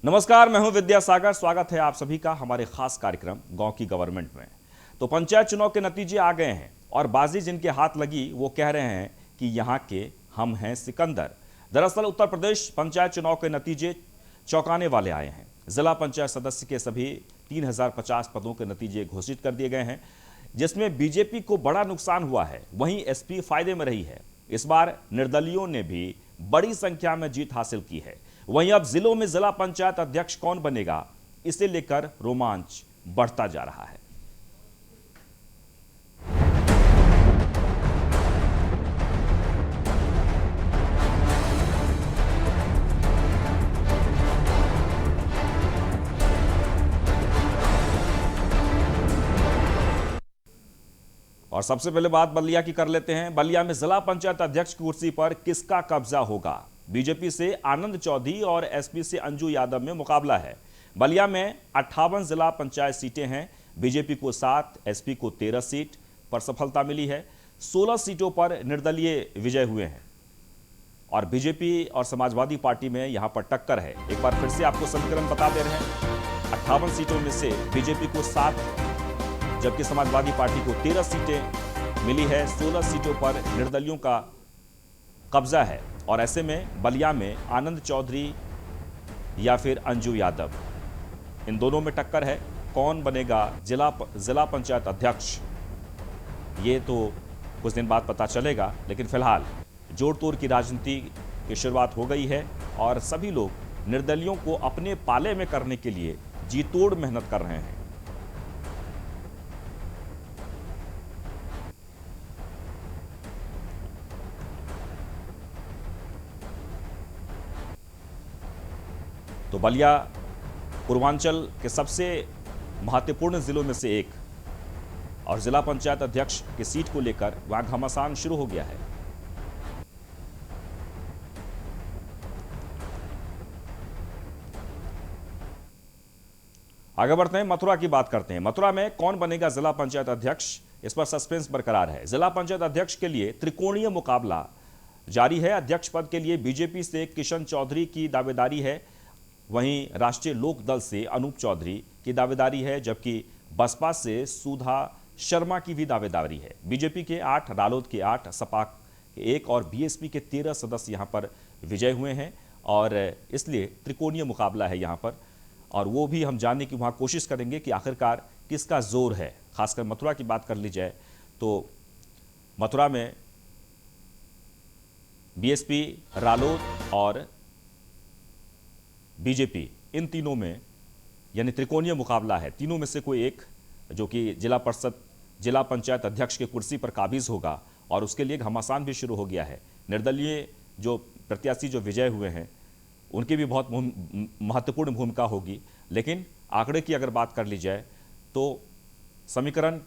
नमस्कार, मैं हूं विद्यासागर। स्वागत है आप सभी का हमारे खास कार्यक्रम गांव की गवर्नमेंट में। तो पंचायत चुनाव के नतीजे आ गए हैं और बाजी जिनके हाथ लगी वो कह रहे हैं कि यहां के हम हैं सिकंदर। दरअसल उत्तर प्रदेश पंचायत चुनाव के नतीजे चौंकाने वाले आए हैं। जिला पंचायत सदस्य के सभी 3050 पदों के नतीजे घोषित कर दिए गए हैं, जिसमें बीजेपी को बड़ा नुकसान हुआ है, वहीं एसपी फायदे में रही है। इस बार निर्दलियों ने भी बड़ी संख्या में जीत हासिल की है। वहीं अब जिलों में जिला पंचायत अध्यक्ष कौन बनेगा, इसे लेकर रोमांच बढ़ता जा रहा है। और सबसे पहले बात बलिया की कर लेते हैं। बलिया में जिला पंचायत अध्यक्ष की कुर्सी पर किसका कब्जा होगा? बीजेपी से आनंद चौधरी और एसपी से अंजू यादव में मुकाबला है। बलिया में 58 जिला पंचायत सीटें हैं। बीजेपी को 7, एसपी को 13 सीट पर सफलता मिली है। 16 सीटों पर निर्दलीय विजय हुए हैं और बीजेपी और समाजवादी पार्टी में यहां पर टक्कर है। एक बार फिर से आपको समीकरण बता दे रहे हैं। 58 सीटों में से बीजेपी को 7, जबकि समाजवादी पार्टी को 13 सीटें मिली है। 16 सीटों पर निर्दलियों का कब्जा है और ऐसे में बलिया में आनंद चौधरी या फिर अंजू यादव, इन दोनों में टक्कर है। कौन बनेगा जिला पंचायत अध्यक्ष, ये तो कुछ दिन बाद पता चलेगा, लेकिन फिलहाल जोड़ तोड़ की राजनीति की शुरुआत हो गई है और सभी लोग निर्दलियों को अपने पाले में करने के लिए जी तोड़ मेहनत कर रहे हैं। तो बलिया पूर्वांचल के सबसे महत्वपूर्ण जिलों में से एक और जिला पंचायत अध्यक्ष की सीट को लेकर वहां घमासान शुरू हो गया है। आगे बढ़ते हैं, मथुरा की बात करते हैं। मथुरा में कौन बनेगा जिला पंचायत अध्यक्ष, इस पर सस्पेंस बरकरार है। जिला पंचायत अध्यक्ष के लिए त्रिकोणीय मुकाबला जारी है। अध्यक्ष पद के लिए बीजेपी से किशन चौधरी की दावेदारी है, वहीं राष्ट्रीय लोक दल से अनूप चौधरी की दावेदारी है, जबकि बसपा से सुधा शर्मा की भी दावेदारी है। बीजेपी के 8, रालोद के 8, सपा के 1 और बीएसपी के 13 सदस्य यहां पर विजय हुए हैं और इसलिए त्रिकोणीय मुकाबला है यहां पर। और वो भी हम जानने की वहां कोशिश करेंगे कि आखिरकार किसका जोर है। खासकर मथुरा की बात कर ली जाए तो मथुरा में बीएसपी, रालोद और बीजेपी, इन तीनों में यानी त्रिकोणीय मुकाबला है। तीनों में से कोई एक जो कि जिला पंचायत अध्यक्ष की कुर्सी पर काबिज होगा और उसके लिए घमासान भी शुरू हो गया है। निर्दलीय जो प्रत्याशी जो विजय हुए हैं उनकी भी बहुत महत्वपूर्ण भूमिका होगी, लेकिन आंकड़े की अगर बात कर ली जाए तो समीकरण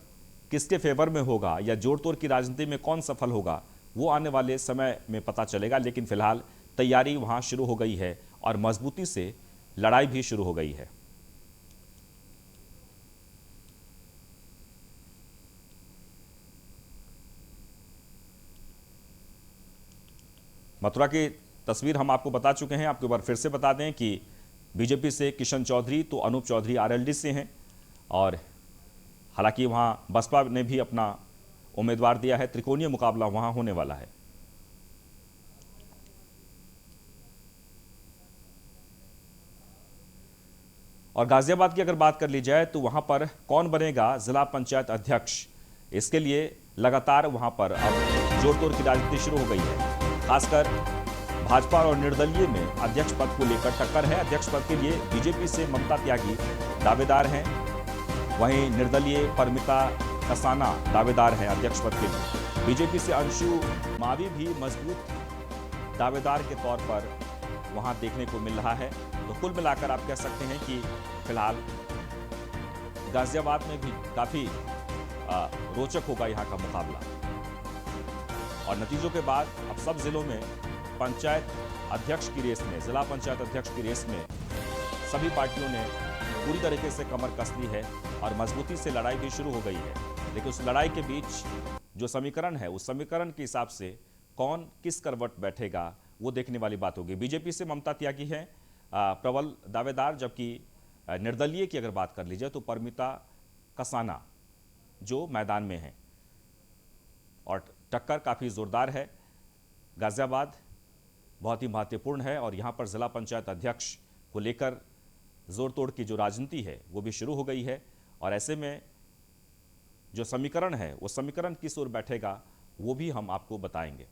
किसके फेवर में होगा या जोड़ तोड़ की राजनीति में कौन सफल होगा, वो आने वाले समय में पता चलेगा। लेकिन फिलहाल तैयारी वहां शुरू हो गई है और मजबूती से लड़ाई भी शुरू हो गई है। मथुरा की तस्वीर हम आपको बता चुके हैं। आपको एक बार फिर से बता दें कि बीजेपी से किशन चौधरी तो अनूप चौधरी आरएलडी से हैं और हालांकि वहां बसपा ने भी अपना उम्मीदवार दिया है। त्रिकोणीय मुकाबला वहां होने वाला है। और गाजियाबाद की अगर बात कर ली जाए तो वहां पर कौन बनेगा जिला पंचायत अध्यक्ष, इसके लिए लगातार वहां पर अब जोड़ तोड़ की राजनीति शुरू हो गई है। खासकर भाजपा और निर्दलीय में अध्यक्ष पद को लेकर टक्कर है। अध्यक्ष पद के लिए बीजेपी से ममता त्यागी दावेदार हैं, वहीं निर्दलीय परमिता कसाना दावेदार हैं अध्यक्ष पद के लिए। बीजेपी से अंशु मावी भी मजबूत दावेदार के तौर पर वहां देखने को मिल रहा है। तो कुल मिलाकर आप कह सकते हैं कि फिलहाल गाजियाबाद में भी काफी रोचक होगा यहां का मुकाबला। और नतीजों के बाद अब सब जिलों में पंचायत अध्यक्ष की रेस में, जिला पंचायत अध्यक्ष की रेस में सभी पार्टियों ने पूरी तरीके से कमर कस ली है और मजबूती से लड़ाई भी शुरू हो गई है। लेकिन उस लड़ाई के बीच जो समीकरण है, उस समीकरण के हिसाब से कौन किस करवट बैठेगा वो देखने वाली बात होगी। बीजेपी से ममता त्यागी है, प्रबल दावेदार, जबकि निर्दलीय की अगर बात कर ली जाए तो परमिता कसाना जो मैदान में हैं और टक्कर काफ़ी ज़ोरदार है। गाज़ियाबाद बहुत ही महत्वपूर्ण है और यहाँ पर ज़िला पंचायत अध्यक्ष को लेकर जोड़ तोड़ की जो राजनीति है वो भी शुरू हो गई है और ऐसे में जो समीकरण है वो समीकरण किस ओर बैठेगा वो भी हम आपको बताएंगे।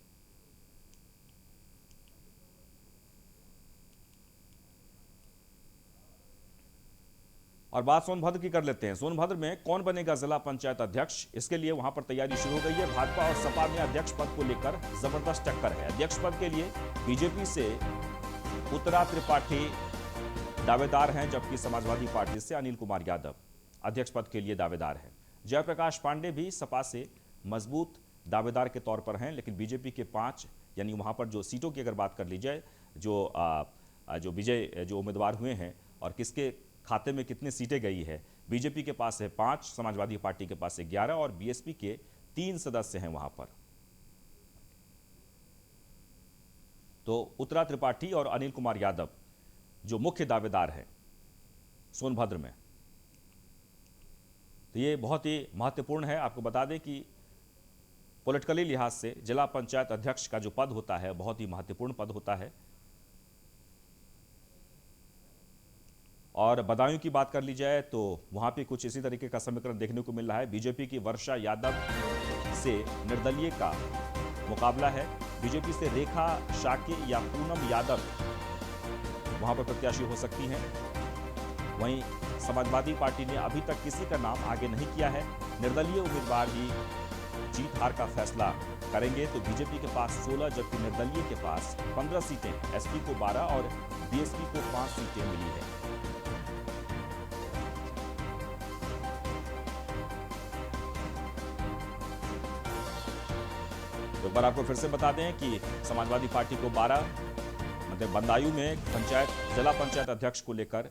और बात सोनभद्र की कर लेते हैं। सोनभद्र में कौन बनेगा जिला पंचायत अध्यक्ष, इसके लिए वहां पर तैयारी शुरू हो गई है। भाजपा और सपा में अध्यक्ष पद को लेकर जबरदस्त टक्कर है। अध्यक्ष पद के लिए बीजेपी से उत्तरा त्रिपाठी दावेदार हैं, जबकि समाजवादी पार्टी से अनिल कुमार यादव अध्यक्ष पद के लिए दावेदार हैं। जयप्रकाश पांडे भी सपा से मजबूत दावेदार के तौर पर हैं, लेकिन बीजेपी के 5 यानी वहां पर जो सीटों की अगर बात कर ली जाए, जो विजय जो उम्मीदवार हुए हैं और किसके खाते में कितनी सीटें गई है, बीजेपी के पास है 5, समाजवादी पार्टी के पास है 11 और बीएसपी के 3 सदस्य हैं वहां पर। तो उत्तरा त्रिपाठी और अनिल कुमार यादव जो मुख्य दावेदार हैं सोनभद्र में, तो ये बहुत ही महत्वपूर्ण है। आपको बता दें कि पॉलिटिकली लिहाज से जिला पंचायत अध्यक्ष का जो पद होता है बहुत ही महत्वपूर्ण पद होता है। और बदायूं की बात कर ली जाए तो वहां पे कुछ इसी तरीके का समीकरण देखने को मिल रहा है। बीजेपी की वर्षा यादव से निर्दलीय का मुकाबला है। बीजेपी से रेखा शाक्य या पूनम यादव वहां पर प्रत्याशी हो सकती हैं। वहीं समाजवादी पार्टी ने अभी तक किसी का नाम आगे नहीं किया है। निर्दलीय उम्मीदवार ही जीत हार का फैसला करेंगे। तो बीजेपी के पास 16 जबकि निर्दलीय के पास 15 सीटें, एसपी को 12 और बीएसपी को 5 सीटें मिली है। तो एक बार आपको फिर से बता दें कि समाजवादी पार्टी को 12, मतलब बदायूं में जिला पंचायत अध्यक्ष को लेकर।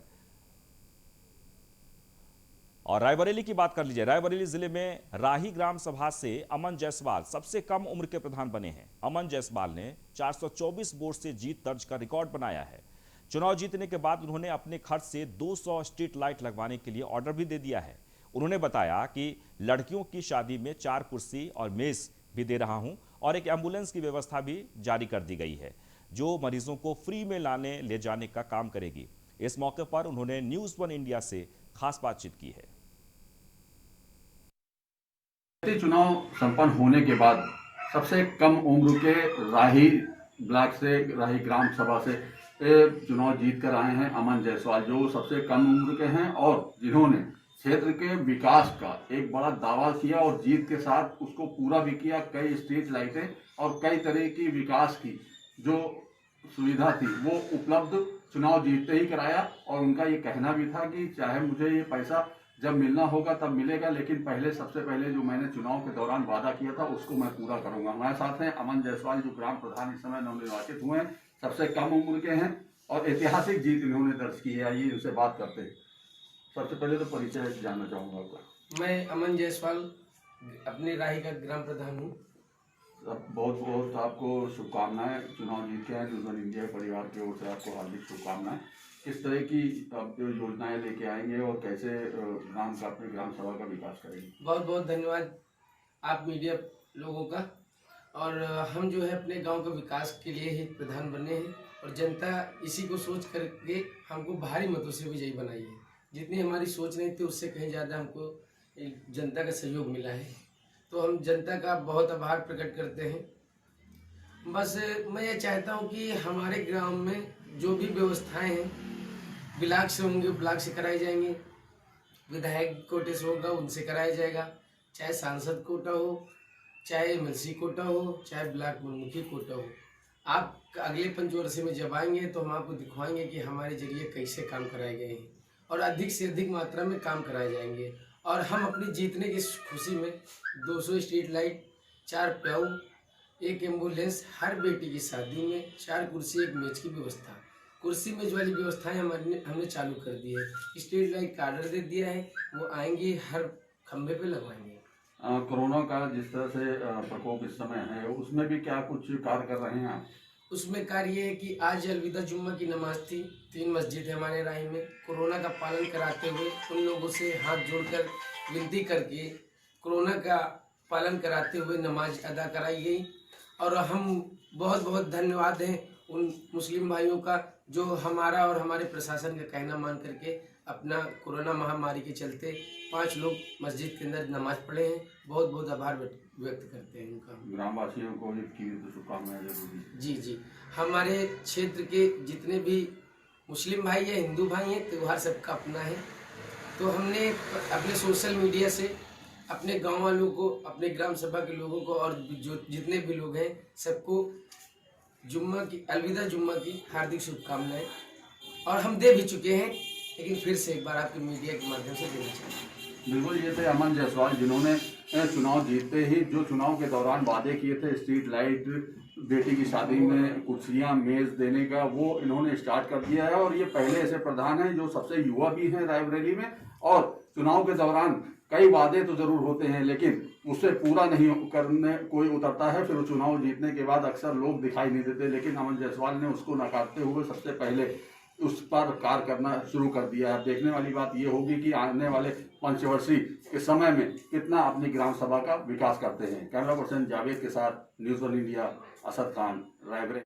और रायबरेली की बात कर लीजिए। रायबरेली जिले में राही ग्राम सभा से अमन जायसवाल सबसे कम उम्र के प्रधान बने हैं। अमन जायसवाल ने 424 वोट से जीत दर्ज कर रिकॉर्ड बनाया है। चुनाव जीतने के बाद उन्होंने अपने खर्च से 200 स्ट्रीट लाइट लगवाने के लिए ऑर्डर भी दे दिया है। उन्होंने बताया कि लड़कियों की शादी में 4 कुर्सी और मेज भी दे रहा हूं और एक एम्बुलेंस की व्यवस्था भी जारी कर दी गई है जो मरीजों को फ्री में लाने ले जाने का काम करेगी। इस मौके पर उन्होंने न्यूज़ 1 इंडिया से खास बातचीत की है। चुनाव संपन्न होने के बाद सबसे कम उम्र के राही ब्लॉक से, राही ग्राम सभा से चुनाव जीत कर आए हैं अमन जायसवाल, जो सबसे कम उम्र के हैं और जिन्होंने क्षेत्र के विकास का एक बड़ा दावा किया और जीत के साथ उसको पूरा भी किया। कई स्ट्रीट लाइटें और कई तरह की विकास की जो सुविधा थी वो उपलब्ध चुनाव जीतते ही कराया। और उनका ये कहना भी था कि चाहे मुझे ये पैसा जब मिलना होगा तब मिलेगा, लेकिन सबसे पहले जो मैंने चुनाव के दौरान वादा किया था उसको मैं पूरा करूंगा। हमारे साथ हैं अमन जायसवाल, जो ग्राम प्रधान इस समय नवनिर्वाचित हुए हैं, सबसे कम उम्र के हैं और ऐतिहासिक जीत इन्होंने दर्ज की है। आइए इनसे बात करते हैं। सबसे पहले तो परिचय जानना चाहूंगा आपका। मैं अमन जायसवाल अपने राही का ग्राम प्रधान हूँ। बहुत बहुत आपको शुभकामनाएं। चुनाव जीत के हैं न्यूज़ 1 इंडिया परिवार की ओर से आपको हार्दिक शुभकामनाएं। किस तरह की आप योजनाएं लेके आएंगे और कैसे ग्राम का, अपने ग्राम सभा का विकास करेंगे? बहुत बहुत धन्यवाद आप मीडिया लोगों का। और हम जो है अपने गांव के विकास के लिए ही प्रधान बने हैं और जनता इसी को सोच करके हमको भारी मतों से विजयी बनाई है। जितनी हमारी सोच नहीं थी उससे कहीं ज़्यादा हमको जनता का सहयोग मिला है, तो हम जनता का बहुत आभार प्रकट करते हैं। बस मैं ये चाहता हूँ कि हमारे ग्राम में जो भी व्यवस्थाएं हैं ब्लॉक से होंगे ब्लॉक से कराई जाएंगी, विधायक कोटे से होगा उनसे कराया जाएगा, चाहे सांसद कोटा हो, चाहे एमएलसी कोटा हो, चाहे ब्लॉक मुखी कोटा हो। आप अगले पंचवर्षीय में जब आएंगे तो हम आपको दिखवाएंगे कि हमारे जरिए कैसे काम कराए गए हैं और अधिक से अधिक मात्रा में काम कराए जाएंगे। और हम अपनी जीतने की खुशी में 200 स्ट्रीट लाइट, 4 प्याऊ, 1 एम्बुलेंस, हर बेटी की शादी में 4 कुर्सी, 1 मेज की व्यवस्था, कुर्सी मेज वाली व्यवस्थाएं हमने चालू कर दी है। स्ट्रीट लाइट का ऑर्डर दे दिया है, वो आएंगे हर खंभे पे लगवाएंगे। कोरोना का जिस तरह से प्रकोप इस समय है उसमें भी क्या कुछ कार्य कर रहे हैं आप? उसमें कार्य ये है कि आज अलविदा जुम्मा की नमाज थी। 3 मस्जिद है हमारे राही में। कोरोना का पालन कराते हुए उन लोगों से हाथ जोड़कर विनती करके कोरोना का पालन कराते हुए नमाज अदा कराई गई। और हम बहुत बहुत धन्यवाद हैं उन मुस्लिम भाइयों का जो हमारा और हमारे प्रशासन का कहना मान करके अपना कोरोना महामारी के चलते 5 लोग मस्जिद के अंदर नमाज पढ़े हैं। बहुत बहुत आभार व्यक्त करते हैं उनका। ग्रामवासियों को ईद की शुभकामनाएं जरूरी। जी, हमारे क्षेत्र के जितने भी मुस्लिम भाई हैं, हिंदू भाई हैं, त्यौहार सबका अपना है। तो हमने अपने सोशल मीडिया से अपने गांव वालों को, अपने ग्राम सभा के लोगों को और जो जितने भी लोग हैं सबको अलविदा जुम्मा की हार्दिक शुभकामनाएं। और हम दे भी चुके हैं, लेकिन फिर से एक बार आपके मीडिया के माध्यम से देना चाहिए। बिल्कुल, ये थे अमन जायसवाल जिन्होंने चुनाव जीतते ही जो चुनाव के दौरान वादे किए थे, स्ट्रीट लाइट, बेटी की शादी में कुर्सियां मेज देने का, वो इन्होंने स्टार्ट कर दिया है। और ये पहले ऐसे प्रधान हैं जो सबसे युवा भी हैं रायबरेली में। और चुनाव के दौरान कई वादे तो जरूर होते हैं, लेकिन उससे पूरा नहीं करने कोई उतरता है, फिर वो चुनाव जीतने के बाद अक्सर लोग दिखाई नहीं देते। लेकिन अमन जायसवाल ने उसको नकारते हुए सबसे पहले उस पर कार्य करना शुरू कर दिया है। देखने वाली बात ये होगी कि आने वाले पंचवर्षीय के समय में कितना अपनी ग्राम सभा का विकास करते हैं। कैमरा पर्सन जावेद के साथ न्यूज़ 1 इंडिया, असद खान, रायबरेली।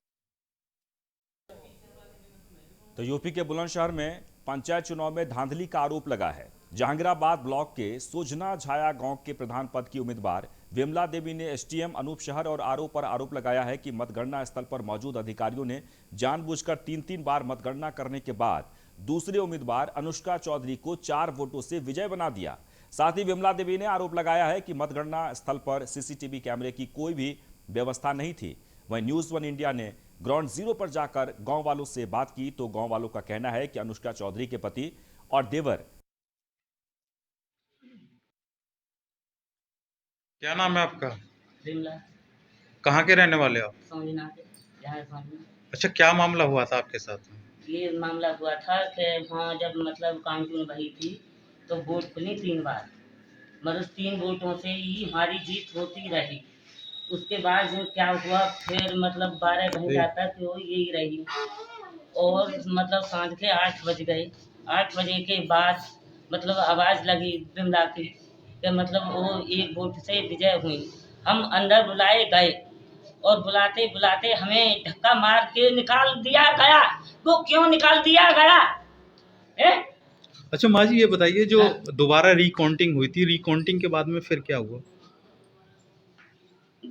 तो यूपी के बुलंदशहर में पंचायत चुनाव में धांधली का आरोप लगा है। जहांगीराबाद ब्लॉक के सोजना झाया गांव के प्रधान पद की उम्मीदवार विमला देवी ने एसडीएम अनूप शहर और आरओ पर आरोप लगाया है कि मतगणना स्थल पर मौजूद अधिकारियों ने जानबूझकर 3-3 बार मतगणना करने के बाद दूसरे उम्मीदवार अनुष्का चौधरी को 4 वोटों से विजय बना दिया। साथ ही विमला देवी ने आरोप लगाया है कि मतगणना स्थल पर सीसीटीवी कैमरे की कोई भी व्यवस्था नहीं थी। वहीं न्यूज़ 1 इंडिया ने ग्राउंड जीरो पर जाकर गांव वालों से बात की तो गांव वालों का कहना है कि अनुष्का चौधरी के पति और देवर। क्या नाम है आपका? विमला। कहाँ के रहने वाले हो आप? समझना के यहाँ समझना। अच्छा, क्या मामला हुआ था आपके साथ में? ये मामला हुआ था कि हाँ, जब मतलब काउंटिंग भरी थी तो वोट खुली 3 बार, मतलब 3 वोटों से ही हमारी जीत होती रही। उसके बाद जो क्या हुआ, फिर मतलब 12 घंटा तक वो यही रही। और मतलब सांझ के 8 बज गए। 8 बजे के बाद मतलब आवाज़ लगी विमला की कि मतलब वो 1 वोट से विजय हुई। हम अंदर बुलाए गए और बुलाते बुलाते हमें धक्का मार के निकाल दिया गया। वो क्यों निकाल दिया गया? अच्छा माँ जी, ये बताइए, जो दोबारा रिकाउंटिंग हुई थी, रिकाउंटिंग के बाद में फिर क्या हुआ?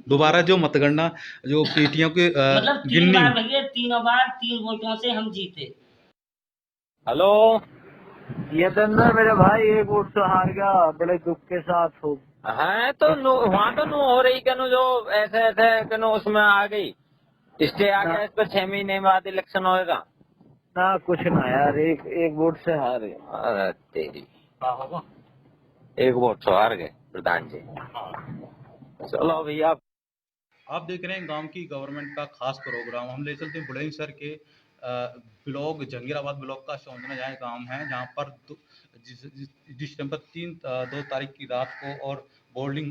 दोबारा जो मतगणना, जो पेटियों के मतलब 3 गिननी, बार भैया, तीनों बार 3 वोटों से हम जीते। हेलो, ये दंदर मेरे भाई 1 वोट से हार गया, बड़े दुख के साथ हो। हाँ, तो वहाँ तो नो हो रही कनो, जो ऐसे ऐसे कनो उसमें आ गई, स्टे आ गया। इस पर 6 महीने बाद इलेक्शन होएगा ना। कुछ ना यार, एक वोट से हार गए। अरे तेरी, 1 वोट से हार गए प्रधान जी। चलो भैया। आप देख रहे हैं गांव की गवर्नमेंट का खास प्रोग्राम। हम ले चलते हैं बुलंदशहर के ब्लॉक, जहांगीराबाद ब्लॉक का सोजना झाया गांव है, जहां पर जिस टाइम पर 2 तारीख की रात को और बोर्डिंग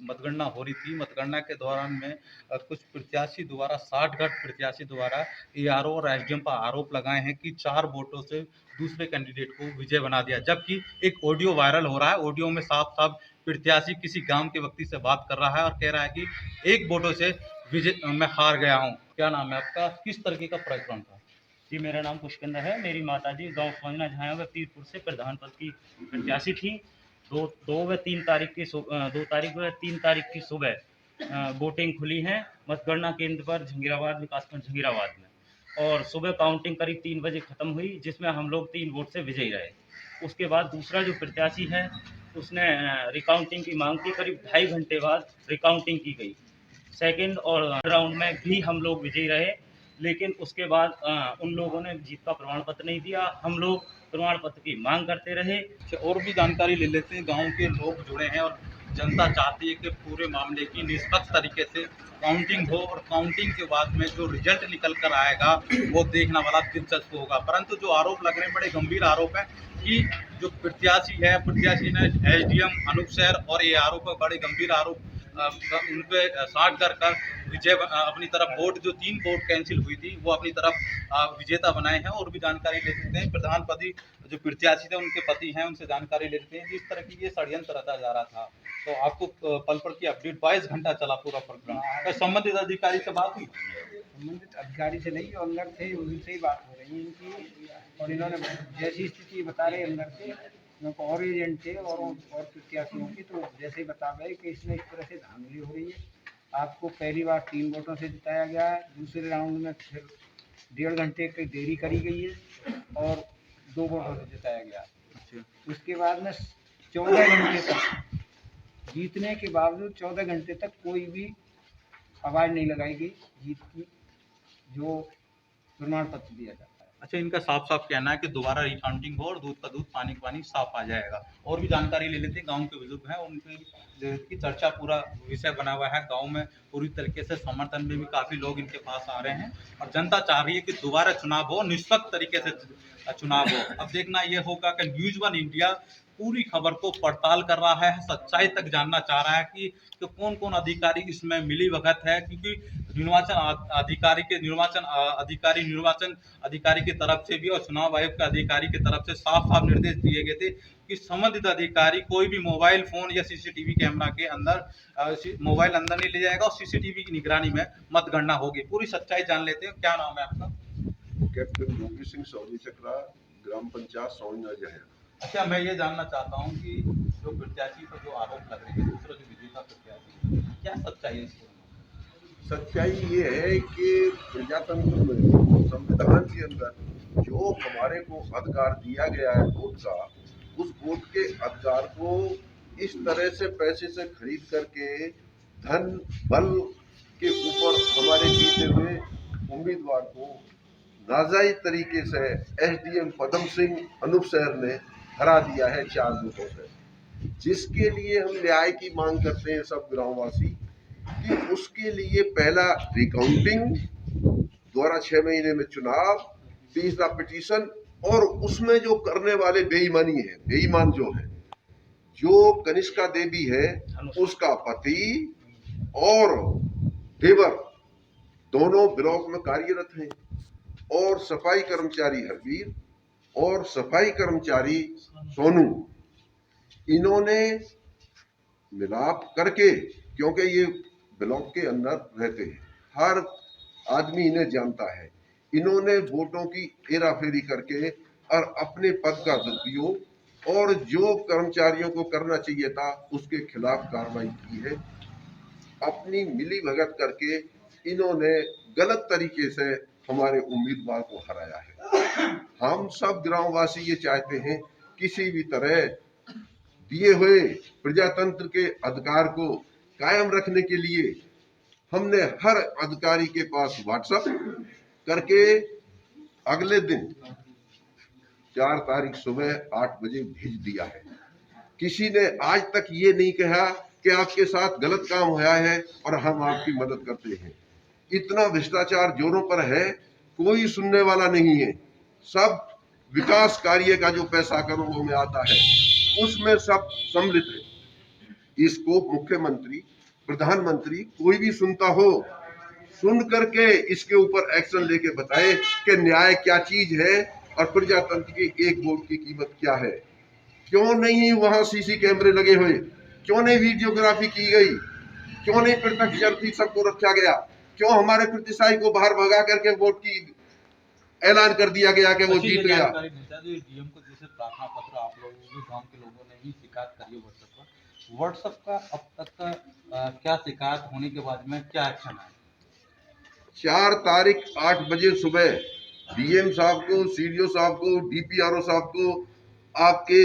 मतगणना हो रही थी। मतगणना के दौरान में कुछ प्रत्याशी द्वारा 60 प्रत्याशी द्वारा एआरओ और एसडीएम पर आरोप लगाए हैं कि 4 वोटों से दूसरे कैंडिडेट को विजय बना दिया। जबकि एक ऑडियो वायरल हो रहा है। ऑडियो में साफ साफ प्रत्याशी किसी गांव के व्यक्ति से बात कर रहा है और कह रहा है कि 1 वोटों से विजय मैं हार गया हूं। क्या नाम है आपका? किस तरीके का प्रकरण था? जी, मेरा नाम पुष्पेंद्र है। मेरी माताजी गांव सोजना झाया व पीरपुर से प्रधान पद की प्रत्याशी थी। 2 व 3 तारीख की सुबह वोटिंग खुली है मतगणना केंद्र पर जहांगीराबाद, विकासखंड जहांगीराबाद में। और सुबह काउंटिंग करीब 3 बजे ख़त्म हुई, जिसमें हम लोग 3 वोट से विजयी रहे। उसके बाद दूसरा जो प्रत्याशी है उसने रिकाउंटिंग की मांग की। करीब 2.5 घंटे बाद रिकाउंटिंग की गई। सेकंड और राउंड में भी हम लोग विजयी रहे, लेकिन उसके बाद उन लोगों ने जीत का प्रमाण पत्र नहीं दिया। हम लोग प्रमाण पत्र की मांग करते रहे। और भी जानकारी ले लेते हैं। गांव के लोग जुड़े हैं और जनता चाहती है कि पूरे मामले की निष्पक्ष तरीके से काउंटिंग हो और काउंटिंग के बाद में जो रिजल्ट निकल कर आएगा वो देखना बड़ा दिलचस्प होगा। परंतु जो आरोप लग रहे हैं, बड़े गंभीर आरोप है कि जो प्रत्याशी ने एसडीएम अनूप शहर और एआरओ पर बड़े गंभीर आरोप उनपे साठ कर विजय अपनी तरफ वोट जो 3 वोट कैंसिल हुई थी वो अपनी तरफ विजेता बनाए हैं। और भी जानकारी ले सकते हैं प्रधान पति जो प्रत्याशी थे उनके पति हैं, उनसे जानकारी ले लेते हैं जिस तरह की ये षड्यंत्र रचा जा रहा था। तो आपको पल पल की अपडेट 22 घंटा चला पूरा प्रकरण, तो संबंधित अधिकारी से बात हुई? संबंधित अधिकारी से नहीं, जो अंदर थे उनसे ही बात हो रही है इनकी, और इन्होंने जैसी स्थिति बता रहे अंदर से, उनको और एजेंट थे और प्रत्याशियों की, तो जैसे ही बता गए कि इसमें इस तरह से धांधली हो रही है। आपको पहली बार 3 वोटों से जिताया गया है, दूसरे राउंड में फिर 1.5 घंटे की देरी करी गई है और 2 वोटों से जिताया गया। उसके बाद में 14 घंटे तक, जीतने के बावजूद 14 घंटे तक कोई भी आवाज़ नहीं लगाई गई जीत की, जो प्रमाण पत्र दिया जाता है। अच्छा, इनका साफ साफ कहना है कि दोबारा रिकाउंटिंग हो और दूध का दूध पानी का पानी साफ आ जाएगा। और भी जानकारी ले लेते हैं, गांव के बुजुर्ग हैं, उनकी चर्चा पूरा विषय बना हुआ है। गांव में पूरी तरीके से समर्थन में भी काफ़ी लोग इनके पास आ रहे हैं और जनता चाह रही है कि दोबारा चुनाव हो, निष्पक्ष तरीके से चुनाव हो। अब देखना ये होगा कि न्यूज़ 1 इंडिया पूरी खबर को पड़ताल कर रहा है, सच्चाई तक जानना चाह रहा है कि कौन कौन अधिकारी इसमें मिली भगत है, क्योंकि निर्वाचन अधिकारी की तरफ से भी और चुनाव आयोग के अधिकारी की तरफ से साफ साफ निर्देश दिए गए थे कि संबंधित अधिकारी कोई भी मोबाइल फोन या सीसीटीवी कैमरा के अंदर मोबाइल अंदर नहीं ले जाएगा और सीसीटीवी की निगरानी में मतगणना होगी। पूरी सच्चाई जान लेते हैं। क्या नाम है आपका? कैप्टन योगी सिंह सौरी चक्रा, ग्राम पंचायत सौना जहर। अच्छा, मैं ये जानना चाहता हूँ कि जो प्रत्याशी पर जो आरोप लग रहे हैं, दूसरा जो विजेता प्रत्याशी, क्या सच्चाई है इसमें? सच्चाई ये है कि प्रजातंत्र में, संविधान के अंदर जो हमारे को अधिकार दिया गया है वोट का, उस वोट के अधिकार को इस तरह से पैसे से खरीद करके धन बल के ऊपर हमारे जीते हुए उम्मीदवार को नाजायज तरीके से एसडीएम पदम सिंह अनूप शहर ने हरा दिया है 4 वोटों से, जिसके लिए हम न्याय की मांग करते हैं सब ग्रामवासी कि उसके लिए पहला रिकाउंटिंग, दोबारा 6 महीने में चुनाव, तीसरा पिटीशन, और उसमें जो करने वाले बेईमानी है, बेईमान जो है, जो कनिष्का देवी है उसका पति और देवर दोनों ब्लॉक में कार्यरत हैं, और सफाई कर्मचारी हरवीर और सफाई कर्मचारी सोनू, इन्होंने मिलाप करके, क्योंकि ये ब्लॉक के अंदर रहते हैं, हर आदमी इन्हें जानता है, इन्होंने वोटों की हेराफेरी करके और अपने पद का दुरुपयोग और जो कर्मचारियों को करना चाहिए था उसके खिलाफ कार्रवाई की है। अपनी मिली भगत करके इन्होंने गलत तरीके से हमारे उम्मीदवार को हराया है। हम सब ग्रामवासी ये चाहते हैं किसी भी तरह दिए हुए प्रजातंत्र के अधिकार को कायम रखने के लिए हमने हर अधिकारी के पास व्हाट्सएप करके अगले दिन 4 तारीख सुबह 8 बजे भेज दिया है। किसी ने आज तक ये नहीं कहा कि आपके साथ गलत काम हुआ है और हम आपकी मदद करते हैं। इतना भ्रष्टाचार जोरों पर है, कोई सुनने वाला नहीं है। सब विकास कार्य का जो पैसा करोड़ों में आता है उसमें सब सम्मिलित है। इसको मुख्यमंत्री, प्रधानमंत्री कोई भी सुनता हो, सुन करके इसके ऊपर एक्शन लेके बताए कि न्याय क्या चीज है और प्रजातंत्र की एक वोट की कीमत क्या है। क्यों नहीं वहां सीसी कैमरे लगे हुए, क्यों नहीं वीडियोग्राफी की गई, क्यों नहीं प्रत्यक्षदर्शी सबको रखा गया, क्यों हमारे प्रतिशाही को बाहर भगा करके वोट की ऐलान कर दिया गया कि वो जीत गया। डीएम को जैसे प्रार्थना पत्र आप लोगों के गांव के लोगों ने भी शिकायत करी है व्हाट्सएप का अब तक का क्या शिकायत होने के बाद में क्या एक्शन है? 4 तारीख 8 बजे सुबह डीएम साहब को, सीडीओ साहब को, डीपीआरओ साहब को, आपके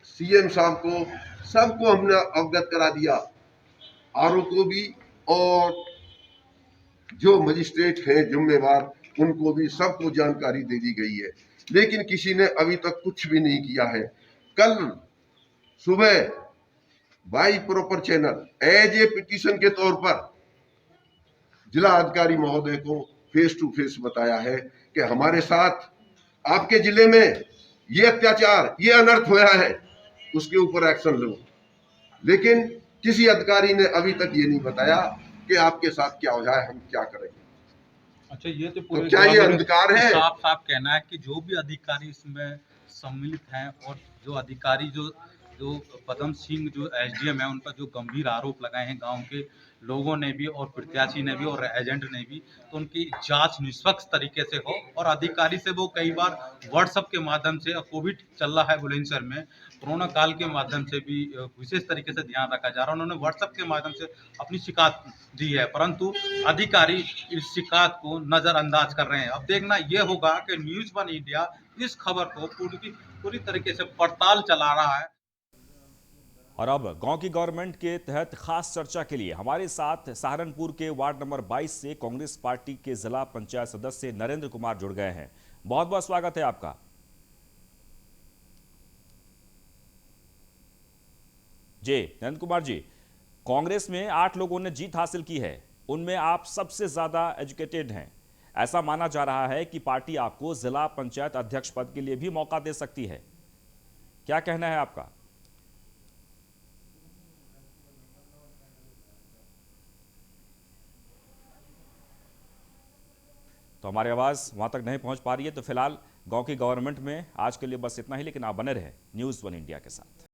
सीएम साहब को, सबको हमने अवगत करा दिया, आरओ को भी, और जो मजिस्ट्रेट हैं जिम्मेवार उनको भी सबको जानकारी दे दी गई है, लेकिन किसी ने अभी तक कुछ भी नहीं किया है। कल सुबह by proper channel as a petition के तौर पर जिला अधिकारी महोदय को फेस टू फेस बताया है कि हमारे साथ आपके जिले में ये अत्याचार, ये अनर्थ हुआ है, उसके ऊपर एक्शन लो। लेकिन किसी अधिकारी ने अभी तक ये नहीं बताया कि आपके साथ क्या हो जाए, हम क्या करेंगे। अच्छा, ये तो तो क्या ये अंधकार है? साफ साफ कहना है कि जो भी अधिकारी इसमें सम्मिलित हैं और जो अधिकारी जो पदम सिंह जो एसडीएम है, उन पर जो गंभीर आरोप लगाए हैं गांव के लोगों ने भी और प्रत्याशी ने भी और एजेंट ने भी, तो उनकी जांच निष्पक्ष तरीके से हो। और अधिकारी से वो कई बार व्हाट्सएप के माध्यम से, कोविड चल रहा है बुलंदशहर में, कोरोना काल के माध्यम से भी विशेष तरीके से ध्यान रखा जा रहा है। उन्होंने व्हाट्सएप के माध्यम से अपनी शिकायत दी है, परंतु अधिकारी इस शिकायत को नजरअंदाज कर रहे हैं। अब देखना यह होगा कि न्यूज़ वन इंडिया इस खबर को पूरी तरीके से पड़ताल चला रहा है। और अब गांव की गवर्नमेंट के तहत खास चर्चा के लिए हमारे साथ सहारनपुर के वार्ड नंबर 22 से कांग्रेस पार्टी के जिला पंचायत सदस्य नरेंद्र कुमार जुड़ गए हैं। बहुत बहुत स्वागत है आपका। जी नरेंद्र कुमार जी, कांग्रेस में 8 लोगों ने जीत हासिल की है, उनमें आप सबसे ज्यादा एजुकेटेड हैं। ऐसा माना जा रहा है कि पार्टी आपको जिला पंचायत अध्यक्ष पद के लिए भी मौका दे सकती है, क्या कहना है आपका? तो हमारी आवाज वहां तक नहीं पहुंच पा रही है, तो फिलहाल गांव की गवर्नमेंट में आज के लिए बस इतना ही, लेकिन आप बने रहे न्यूज़ वन इंडिया के साथ।